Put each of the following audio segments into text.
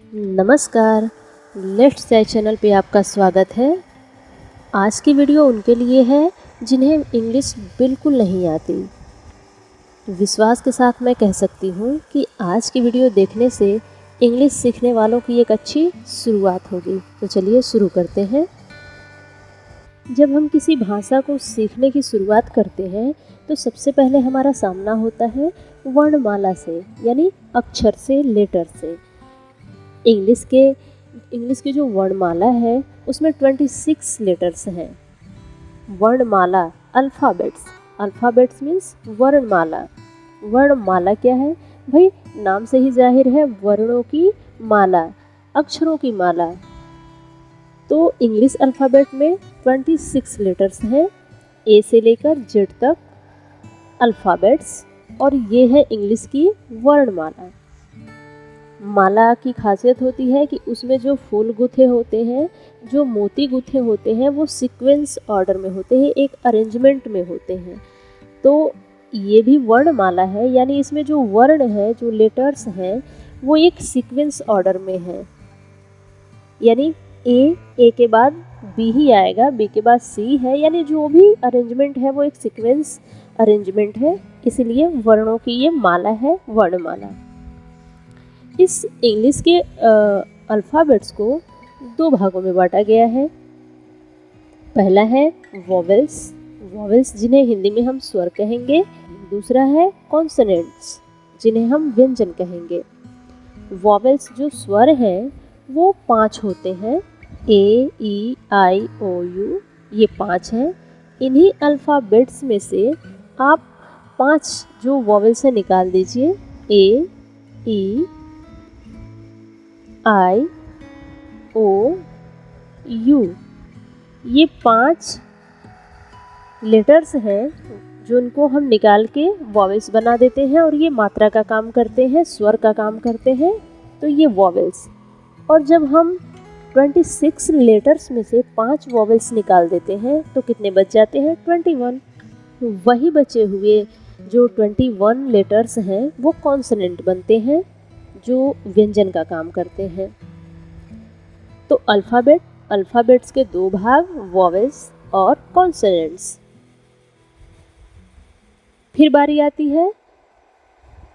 नमस्कार, लेट्स चाय चैनल पे आपका स्वागत है। आज की वीडियो उनके लिए है जिन्हें इंग्लिश बिल्कुल नहीं आती। विश्वास के साथ मैं कह सकती हूँ कि आज की वीडियो देखने से इंग्लिश सीखने वालों की एक अच्छी शुरुआत होगी। तो चलिए शुरू करते हैं। जब हम किसी भाषा को सीखने की शुरुआत करते हैं तो सबसे पहले हमारा सामना होता है वर्णमाला से, यानी अक्षर से, लेटर से। इंग्लिश की जो वर्णमाला है उसमें 26 लेटर्स हैं। वर्णमाला, अल्फ़ाबेट्स मीन्स वर्णमाला। वर्णमाला क्या है भाई? नाम से ही जाहिर है, वर्णों की माला, अक्षरों की माला। तो इंग्लिश अल्फ़ाबेट में 26 लेटर्स हैं, ए से लेकर जेड तक अल्फ़ाबेट्स, और ये है इंग्लिश की वर्णमाला। माला की खासियत होती है कि उसमें जो फूल गुथे होते हैं, जो मोती गुथे होते हैं, वो सीक्वेंस ऑर्डर में होते हैं, एक अरेंजमेंट में होते हैं। तो ये भी वर्णमाला है, यानी इसमें जो वर्ण है, जो लेटर्स हैं, वो एक सीक्वेंस ऑर्डर में है। यानी ए के बाद बी ही आएगा, बी के बाद सी है, यानी जो भी अरेंजमेंट है वो एक सीक्वेंस अरेंजमेंट है, इसलिए वर्णों की ये माला है, वर्णमाला। इस इंग्लिश के अल्फ़ाबेट्स को दो भागों में बांटा गया है। पहला है वॉवेल्स जिन्हें हिंदी में हम स्वर कहेंगे। दूसरा है कॉन्सोनेंट्स जिन्हें हम व्यंजन कहेंगे। वॉवेल्स जो स्वर हैं वो 5 होते हैं, ए ई आई ओ यू, ये 5 हैं। इन्हीं अल्फ़ाबेट्स में से आप 5 जो वॉवेल्स हैं निकाल दीजिए, ए ई आई ओ यू। ये 5 लेटर्स हैं जो इनको हम निकाल के वॉवेल्स बना देते हैं, और ये मात्रा का काम करते हैं, स्वर का काम करते हैं। तो ये वॉवेल्स। और जब हम 26 लेटर्स में से 5 वॉवेल्स निकाल देते हैं तो कितने बच जाते हैं? 21। वही बचे हुए जो 21 लेटर्स हैं वो कॉन्सोनेंट बनते हैं, जो व्यंजन का काम करते हैं। तो अल्फ़ाबेट्स के 2 भाग, वॉवेल्स और कॉन्सोनेंट्स। फिर बारी आती है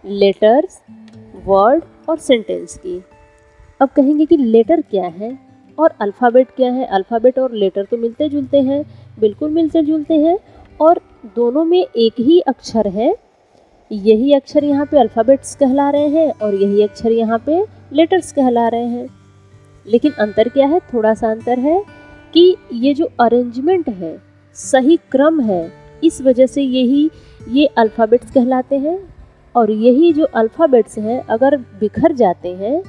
लेटर्स, वर्ड और सेंटेंस की। अब कहेंगे कि लेटर क्या है और अल्फ़ाबेट क्या है। अल्फ़ाबेट और लेटर तो मिलते जुलते हैं, बिल्कुल मिलते जुलते हैं, और दोनों में एक ही अक्षर है। यही अक्षर यहाँ पे अल्फ़ाबेट्स कहला रहे हैं और यही अक्षर यहाँ पे लेटर्स कहला रहे हैं। लेकिन अंतर क्या है? थोड़ा सा अंतर है कि ये जो अरेंजमेंट है, सही क्रम है, इस वजह से ये अल्फ़ाबेट्स कहलाते हैं। और यही जो अल्फ़ाबेट्स हैं अगर बिखर जाते हैं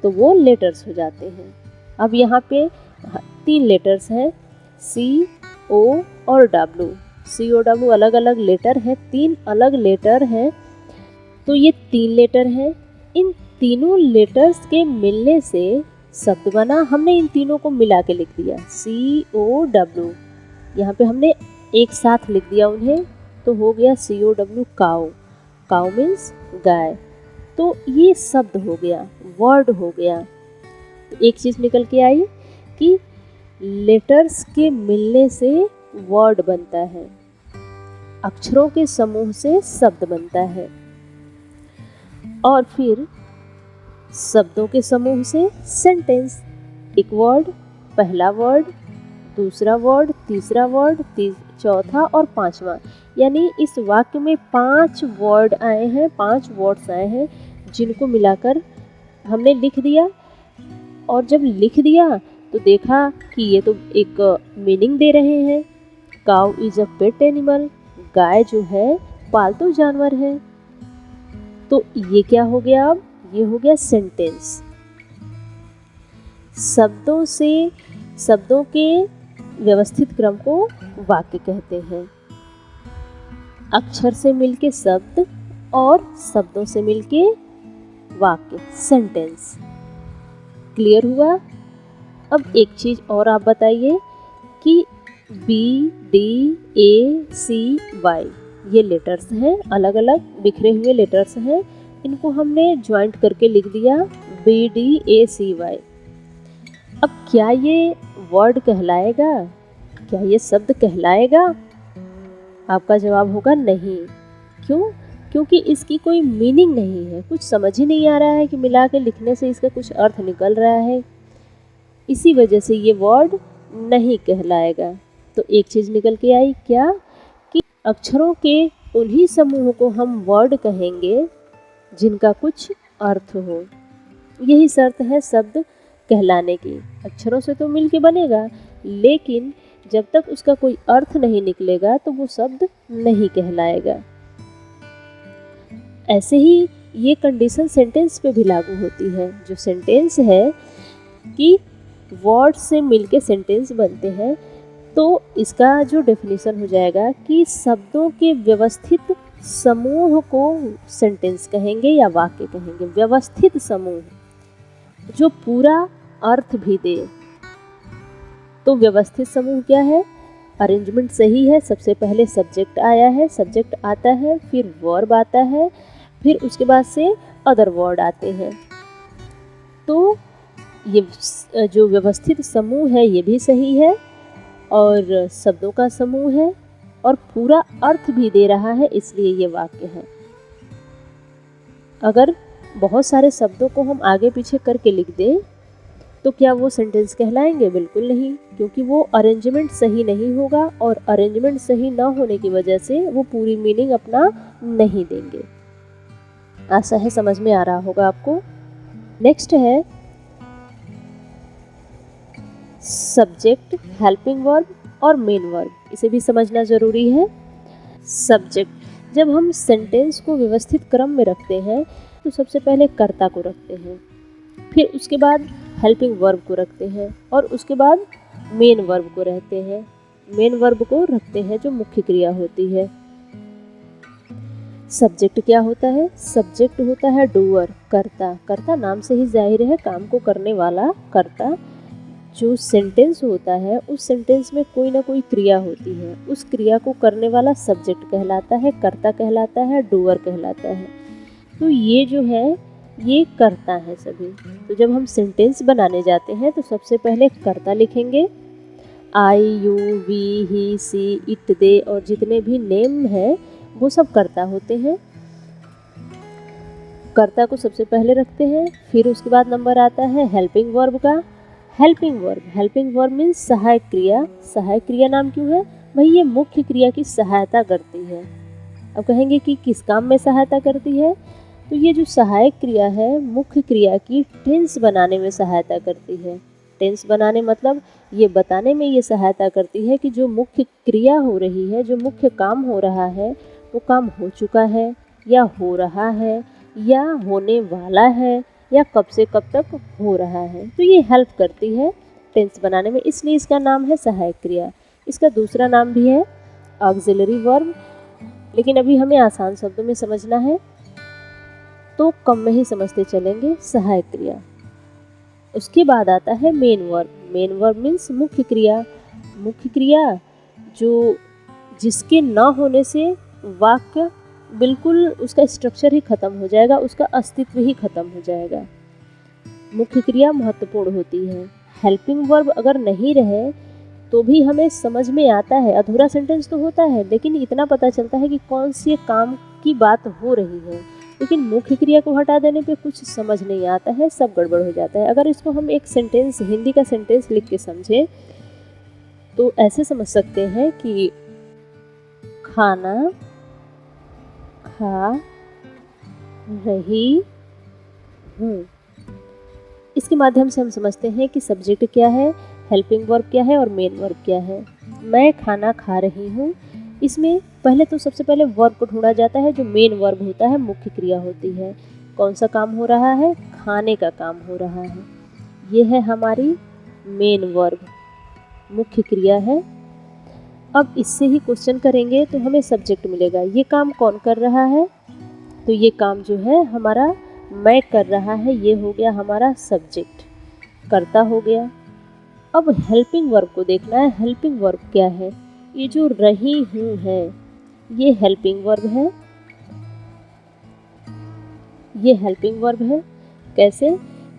तो वो लेटर्स हो जाते हैं। अब यहाँ पे 3 लेटर्स हैं, सी, ओ और डब्ल्यू। सी ओ डब्ल्यू अलग अलग लेटर हैं, 3 अलग लेटर हैं। तो ये 3 लेटर हैं। इन तीनों लेटर्स के मिलने से शब्द बना। हमने इन तीनों को मिला के लिख दिया, सी ओ डब्ल्यू। यहाँ पे हमने एक साथ लिख दिया उन्हें, तो हो गया सी ओ डब्ल्यू, काऊ। काऊ मीन्स गाय। तो ये शब्द हो गया, वर्ड हो गया। तो एक चीज़ निकल के आई कि लेटर्स के मिलने से वर्ड बनता है, अक्षरों के समूह से शब्द बनता है, और फिर शब्दों के समूह से सेंटेंस। एक वर्ड, पहला वर्ड, दूसरा वर्ड, तीसरा वर्ड, चौथा और 5वां। यानी इस वाक्य में 5 वर्ड आए हैं, 5 वर्ड्स आए हैं, जिनको मिलाकर हमने लिख दिया। और जब लिख दिया तो देखा कि ये तो एक मीनिंग दे रहे हैं। Cow is a pet animal, गाय जो है पालतू जानवर है। तो ये क्या हो गया? अब ये हो गया सेंटेंस। शब्दों के व्यवस्थित क्रम को वाक्य कहते हैं। अक्षर से मिलके शब्द और शब्दों से मिलके वाक्य, सेंटेंस। क्लियर हुआ? अब एक चीज़ और आप बताइए कि बी, डी, ए, सी, वाई ये लेटर्स हैं, अलग अलग बिखरे हुए लेटर्स हैं। इनको हमने ज्वाइंट करके लिख दिया BDACY। अब क्या ये वर्ड कहलाएगा, क्या ये शब्द कहलाएगा? आपका जवाब होगा नहीं। क्यों? क्योंकि इसकी कोई मीनिंग नहीं है, कुछ समझ ही नहीं आ रहा है कि मिला के लिखने से इसका कुछ अर्थ निकल रहा है, इसी वजह से ये वर्ड नहीं कहलाएगा। तो एक चीज़ निकल के आई क्या, कि अक्षरों के उन्हीं समूह को हम वर्ड कहेंगे जिनका कुछ अर्थ हो। यही शर्त है शब्द कहलाने की। अक्षरों से तो मिल के बनेगा, लेकिन जब तक उसका कोई अर्थ नहीं निकलेगा तो वो शब्द नहीं कहलाएगा। ऐसे ही ये कंडीशन सेंटेंस पे भी लागू होती है। जो सेंटेंस है कि वर्ड से मिलके सेंटेंस बनते हैं, तो इसका जो डेफिनेशन हो जाएगा कि शब्दों के व्यवस्थित समूह को सेंटेंस कहेंगे या वाक्य कहेंगे। व्यवस्थित समूह जो पूरा अर्थ भी दे। तो व्यवस्थित समूह क्या है? अरेंजमेंट सही है, सबसे पहले सब्जेक्ट आया है, सब्जेक्ट आता है, फिर वर्ब आता है, फिर उसके बाद से अदर वर्ड आते हैं। तो ये जो व्यवस्थित समूह है ये भी सही है, और शब्दों का समूह है, और पूरा अर्थ भी दे रहा है, इसलिए ये वाक्य है। अगर बहुत सारे शब्दों को हम आगे पीछे करके लिख दें तो क्या वो सेंटेंस कहलाएंगे? बिल्कुल नहीं, क्योंकि वो अरेंजमेंट सही नहीं होगा, और अरेंजमेंट सही ना होने की वजह से वो पूरी मीनिंग अपना नहीं देंगे। आशा है समझ में आ रहा होगा आपको। नेक्स्ट है सब्जेक्ट, हेल्पिंग वर्ब और मेन वर्ब। इसे भी समझना ज़रूरी है। सब्जेक्ट, जब हम सेंटेंस को व्यवस्थित क्रम में रखते हैं तो सबसे पहले कर्ता को रखते हैं, फिर उसके बाद हेल्पिंग वर्ब को रखते हैं, और उसके बाद मेन वर्ब को रहते हैं। मेन वर्ब को रखते हैं जो मुख्य क्रिया होती है। सब्जेक्ट क्या होता है? सब्जेक्ट होता है डूअर, कर्ता। कर्ता नाम से ही जाहिर है, काम को करने वाला कर्ता। जो सेंटेंस होता है उस सेंटेंस में कोई ना कोई क्रिया होती है, उस क्रिया को करने वाला सब्जेक्ट कहलाता है, कर्ता कहलाता है, डूअर कहलाता है। तो ये जो है ये कर्ता है सभी। तो जब हम सेंटेंस बनाने जाते हैं तो सबसे पहले कर्ता लिखेंगे। I, you, we, he, she, it, they और जितने भी नेम हैं वो सब कर्ता होते हैं। कर्ता को सबसे पहले रखते हैं, फिर उसके बाद नंबर आता है हेल्पिंग वर्ब का। हेल्पिंग वर्ब मीन्स सहायक क्रिया। सहायक क्रिया नाम क्यों है? भाई ये मुख्य क्रिया की सहायता करती है। अब कहेंगे कि किस काम में सहायता करती है? तो ये जो सहायक क्रिया है मुख्य क्रिया की टेंस बनाने में सहायता करती है। टेंस बनाने मतलब ये बताने में ये सहायता करती है कि जो मुख्य क्रिया हो रही है, जो मुख्य काम हो रहा है, वो काम हो चुका है या हो रहा है या होने वाला है या कब से कब तक हो रहा है। तो ये हेल्प करती है टेंस बनाने में, इसलिए इसका नाम है सहायक क्रिया। इसका दूसरा नाम भी है ऑक्सिलरी वर्ब, लेकिन अभी हमें आसान शब्दों में समझना है तो कम में ही समझते चलेंगे। सहायक क्रिया, उसके बाद आता है main verb. Main verb means मुख्य क्रिया। मुख्य क्रिया जो जिसके ना होने से वाक्य बिल्कुल उसका स्ट्रक्चर ही खत्म हो जाएगा, उसका अस्तित्व ही खत्म हो जाएगा। मुख्य क्रिया महत्वपूर्ण होती है। हेल्पिंग वर्ब अगर नहीं रहे तो भी हमें समझ में आता है, अधूरा सेंटेंस तो होता है लेकिन इतना पता चलता है कि कौन सी काम की बात हो रही है, लेकिन मुख्य क्रिया को हटा देने पे कुछ समझ नहीं आता है, सब गड़बड़ हो जाता है। अगर इसको हम एक सेंटेंस, हिंदी का सेंटेंस लिख के समझें तो ऐसे समझ सकते हैं कि खाना खा रही हूँ। इसके माध्यम से हम समझते हैं कि सब्जेक्ट क्या है, हेल्पिंग वर्ब क्या है और मेन वर्ब क्या है। मैं खाना खा रही हूँ, इसमें पहले तो सबसे पहले वर्ब को ढूंढा जाता है जो मेन वर्ब होता है, मुख्य क्रिया होती है। कौन सा काम हो रहा है? खाने का काम हो रहा है। ये है हमारी मेन वर्ब, मुख्य क्रिया है। अब इससे ही क्वेश्चन करेंगे तो हमें सब्जेक्ट मिलेगा। ये काम कौन कर रहा है? तो ये काम जो है हमारा मैं कर रहा है, ये हो गया हमारा सब्जेक्ट, कर्ता हो गया। अब हेल्पिंग वर्ब को देखना है। हेल्पिंग वर्ब क्या है? ये जो रही हूँ है ये हेल्पिंग वर्ब है। ये हेल्पिंग वर्ब है। कैसे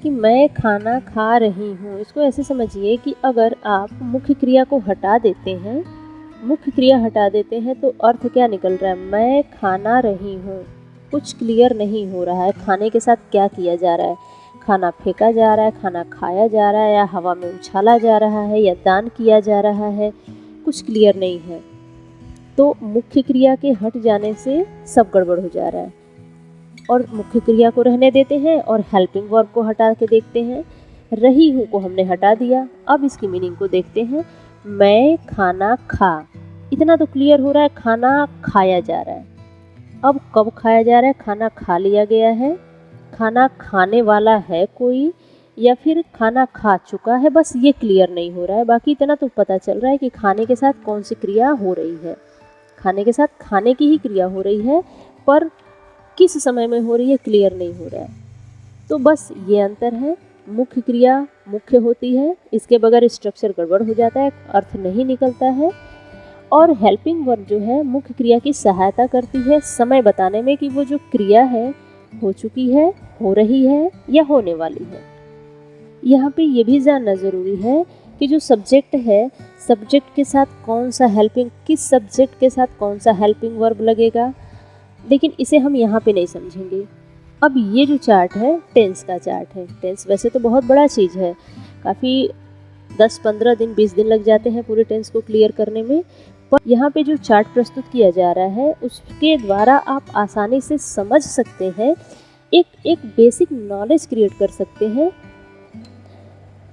कि मैं खाना खा रही हूँ। इसको ऐसे समझिए कि अगर आप मुख्य क्रिया को हटा देते हैं, मुख्य क्रिया हटा देते हैं तो अर्थ क्या निकल रहा है, मैं खाना रही हूँ। कुछ क्लियर नहीं हो रहा है खाने के साथ क्या किया जा रहा है, खाना फेंका जा रहा है, खाना खाया जा रहा है, या हवा में उछाला जा रहा है, या दान किया जा रहा है, कुछ क्लियर नहीं है। तो मुख्य क्रिया के हट जाने से सब गड़बड़ हो जा रहा है। और मुख्य क्रिया को रहने देते हैं और हेल्पिंग वर्ब को हटा के देखते हैं। रही हूँ को हमने हटा दिया। अब इसकी मीनिंग को देखते हैं। मैं खाना खा, इतना तो क्लियर हो रहा है खाना खाया जा रहा है। अब कब खाया जा रहा है, खाना खा लिया गया है, खाना खाने वाला है कोई, या फिर खाना खा चुका है, बस ये क्लियर नहीं हो रहा है। बाकी इतना तो पता चल रहा है कि खाने के साथ कौन सी क्रिया हो रही है, खाने के साथ खाने की ही क्रिया हो रही है, पर किस समय में हो रही है क्लियर नहीं हो रहा है। तो बस ये अंतर है। मुख्य क्रिया मुख्य होती है, इसके बगैर स्ट्रक्चर गड़बड़ हो जाता है, अर्थ नहीं निकलता है। और हेल्पिंग वर्ब जो है मुख्य क्रिया की सहायता करती है समय बताने में कि वो जो क्रिया है हो चुकी है, हो रही है या होने वाली है। यहाँ पे ये भी जानना ज़रूरी है कि जो सब्जेक्ट है, सब्जेक्ट के साथ कौन सा हेल्पिंग, किस सब्जेक्ट के साथ कौन सा हेल्पिंग वर्ब लगेगा, लेकिन इसे हम यहाँ पे नहीं समझेंगे। अब ये जो चार्ट है टेंस का चार्ट है। टेंस वैसे तो बहुत बड़ा चीज़ है, काफ़ी 10-15 दिन 20 दिन लग जाते हैं पूरे टेंस को क्लियर करने में, पर यहाँ पे जो चार्ट प्रस्तुत किया जा रहा है उसके द्वारा आप आसानी से समझ सकते हैं, एक बेसिक नॉलेज क्रिएट कर सकते हैं।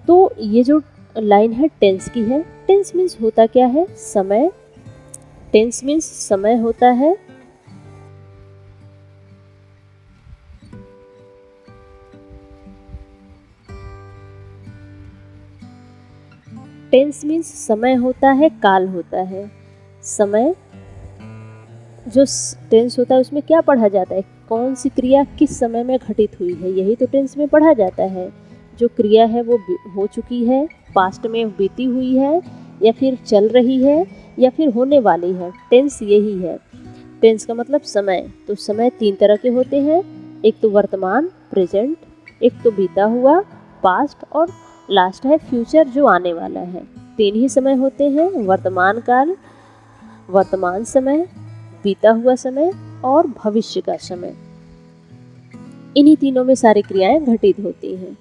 तो ये जो लाइन है टेंस की है। टेंस मीन्स होता क्या है, समय। टेंस मीन्स समय होता है। टेंस मीन्स समय होता है, काल होता है। समय जो टेंस होता है उसमें क्या पढ़ा जाता है, कौन सी क्रिया किस समय में घटित हुई है, यही तो टेंस में पढ़ा जाता है। जो क्रिया है वो हो चुकी है, पास्ट में बीती हुई है, या फिर चल रही है, या फिर होने वाली है। टेंस यही है। टेंस का मतलब समय। तो समय 3 तरह के होते हैं, एक तो वर्तमान प्रेजेंट, एक तो बीता हुआ पास्ट, और लास्ट है फ्यूचर जो आने वाला है। 3 ही समय होते हैं, वर्तमान काल, वर्तमान समय, बीता हुआ समय और भविष्य का समय। इन्हीं तीनों में सारी क्रियाएं घटित होती हैं।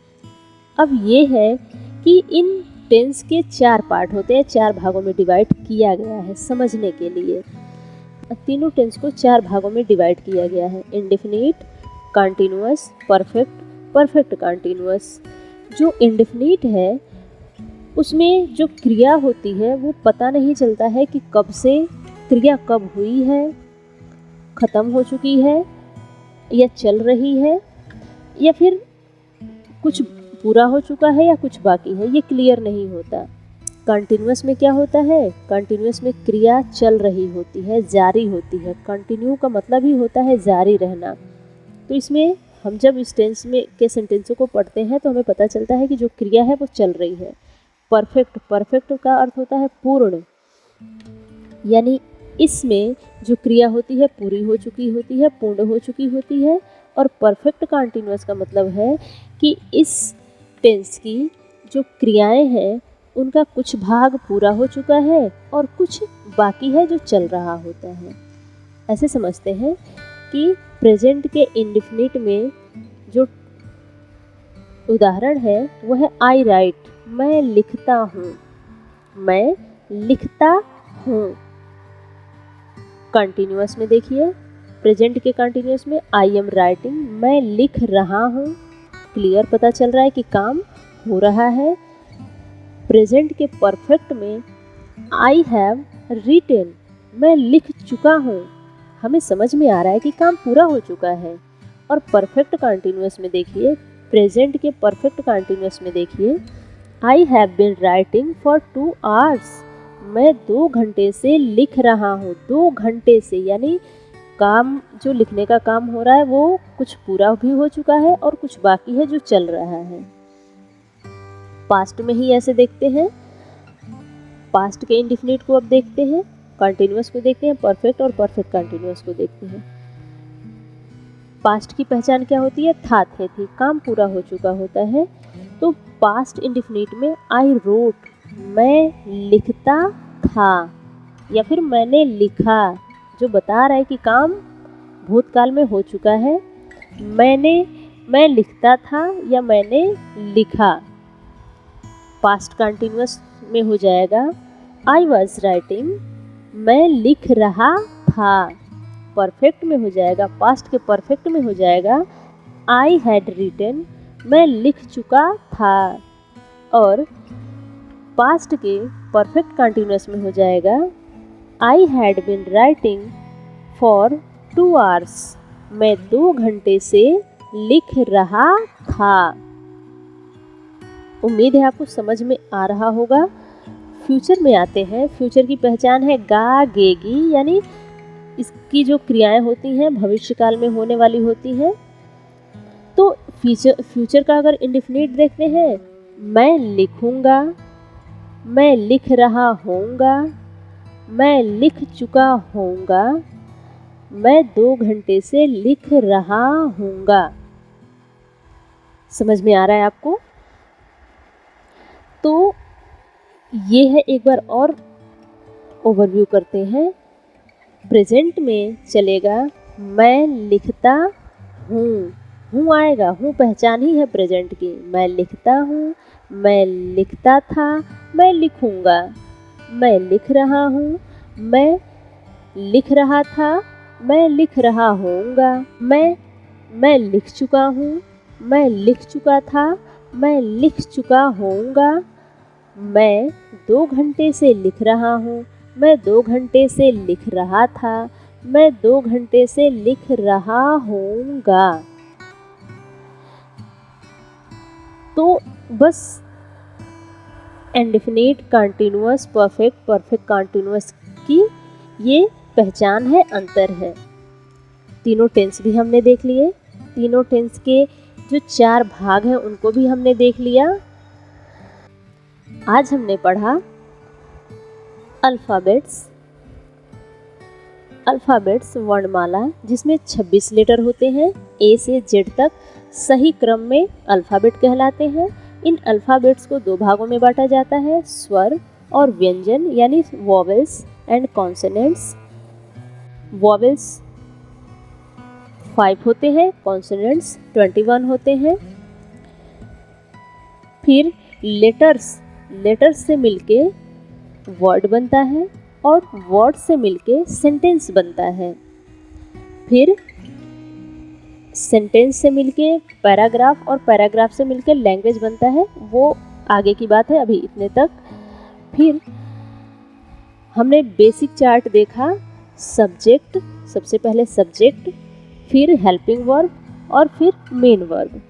अब ये है कि इन टेंस के 4 पार्ट होते हैं, 4 भागों में डिवाइड किया गया है समझने के लिए। तीनों टेंस को 4 भागों में डिवाइड किया गया है, indefinite, continuous, perfect, perfect continuous. जो इंडेफिनिट है उसमें जो क्रिया होती है वो पता नहीं चलता है कि कब से क्रिया कब हुई है, ख़त्म हो चुकी है, या चल रही है, या फिर कुछ पूरा हो चुका है या कुछ बाकी है, ये क्लियर नहीं होता। कंटिन्यूअस में क्या होता है, कंटिन्यूअस में क्रिया चल रही होती है, जारी होती है। कंटिन्यू का मतलब ही होता है जारी रहना। तो इसमें हम जब इस टेंस में के सेंटेंसों को पढ़ते हैं तो हमें पता चलता है कि जो क्रिया है वो चल रही है। परफेक्ट, परफेक्ट का अर्थ होता है पूर्ण, यानी इसमें जो क्रिया होती है पूरी हो चुकी होती है, पूर्ण हो चुकी होती है। और परफेक्ट कंटिन्यूअस का मतलब है कि इस टेंस की जो क्रियाएं हैं उनका कुछ भाग पूरा हो चुका है और कुछ बाकी है जो चल रहा होता है। ऐसे समझते हैं कि प्रेजेंट के इंडेफिनिट में जो उदाहरण है वो है आई राइट, मैं लिखता हूँ, मैं लिखता हूँ। कंटिन्यूअस में देखिए, प्रेजेंट के कंटिन्यूअस में आई एम राइटिंग, मैं लिख रहा हूँ, क्लियर पता चल रहा है कि काम हो रहा है। प्रेजेंट के परफेक्ट में आई हैव रिटन, मैं लिख चुका हूँ, हमें समझ में आ रहा है कि काम पूरा हो चुका है। और परफेक्ट कंटिन्यूअस में देखिए, प्रेजेंट के परफेक्ट कंटिन्यूअस में देखिए, I have been writing for 2 hours, मैं 2 घंटे से लिख रहा हूँ। 2 घंटे से, यानी काम जो लिखने का काम हो रहा है वो कुछ पूरा भी हो चुका है और कुछ बाकी है जो चल रहा है। पास्ट में ही ऐसे देखते हैं, पास्ट के इंडेफिनिट को अब देखते हैं, कंटिन्यूअस को देखते हैं, परफेक्ट और परफेक्ट कंटिन्यूअस को देखते हैं। पास्ट की पहचान क्या होती है? था, थे, थी, काम पूरा हो चुका होता है। तो पास्ट इंडेफिनिट में आई रोट, मैं लिखता था या फिर मैंने लिखा, जो बता रहा है कि काम भूतकाल में हो चुका है। मैं लिखता था या मैंने लिखा। पास्ट कंटिन्यूअस में हो जाएगा आई वॉज राइटिंग, मैं लिख रहा था। परफेक्ट में हो जाएगा, पास्ट के परफेक्ट में हो जाएगा आई हैड रिटन, मैं लिख चुका था। और पास्ट के परफेक्ट कंटिन्यूअस में हो जाएगा I had been writing for 2 hours, मैं 2 घंटे से लिख रहा था। उम्मीद है आपको समझ में आ रहा होगा। फ्यूचर में आते हैं। फ्यूचर की पहचान है गा, गेगी, यानी इसकी जो क्रियाएं होती हैं भविष्यकाल में होने वाली होती हैं। तो फ्यूचर का अगर इंडेफिनिट देखते हैं, मैं लिखूंगा, मैं लिख रहा होऊंगा, मैं लिख चुका होऊंगा, मैं 2 घंटे से लिख रहा हूँगा। समझ में आ रहा है आपको? तो ये है, एक बार और ओवरव्यू करते हैं। प्रेजेंट में चलेगा मैं लिखता हूँ, हूँ आएगा, हूँ पहचान ही है प्रेजेंट की। मैं लिखता हूँ, मैं लिखता था, मैं लिखूँगा, मैं लिख रहा हूँ, मैं लिख रहा था, मैं लिख रहा होऊंगा, मैं लिख चुका हूँ, मैं लिख चुका था, मैं लिख चुका होऊंगा, मैं 2 घंटे से लिख रहा हूँ, मैं 2 घंटे से लिख रहा था, मैं 2 घंटे से लिख रहा होऊंगा। तो बस indefinite, continuous, perfect, perfect continuous की ये पहचान है, अंतर है। तीनों टेंस भी हमने देख लिए। तीनों टेंस के जो 4 भाग हैं उनको भी हमने देख लिया। आज हमने पढ़ा अल्फ़ाबेट्स वर्णमाला, जिसमें 26 लेटर होते हैं, ए से जेड तक सही क्रम में अल्फ़ाबेट कहलाते हैं। इन अल्फ़ाबेट्स को 2 भागों में बांटा जाता है, स्वर और व्यंजन, यानी वॉवेल्स एंड कॉन्सोनेंट्स। वॉवेल्स 5 होते हैं, कॉन्सोनेंट्स 21 होते हैं। फिर लेटर्स से मिलके वर्ड बनता है और वर्ड से मिलके सेंटेंस बनता है। फिर सेंटेंस से मिलके पैराग्राफ और पैराग्राफ से मिलके लैंग्वेज बनता है, वो आगे की बात है, अभी इतने तक। फिर हमने बेसिक चार्ट देखा। सब्जेक्ट, सबसे पहले सब्जेक्ट, फिर हेल्पिंग वर्ब और फिर मेन वर्ब।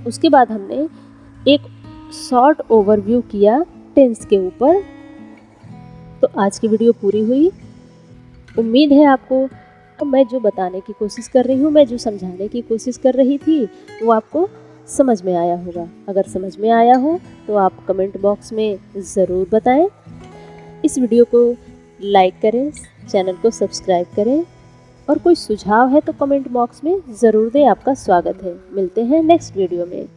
उसके बाद हमने एक शॉर्ट ओवरव्यू किया टेंस के ऊपर। तो आज की वीडियो पूरी हुई। उम्मीद है आपको मैं जो बताने की कोशिश कर रही हूँ, मैं जो समझाने की कोशिश कर रही थी, वो आपको समझ में आया होगा। अगर समझ में आया हो तो आप कमेंट बॉक्स में ज़रूर बताएं। इस वीडियो को लाइक करें, चैनल को सब्सक्राइब करें, और कोई सुझाव है तो कमेंट बॉक्स में ज़रूर दें। आपका स्वागत है। मिलते हैं नेक्स्ट वीडियो में।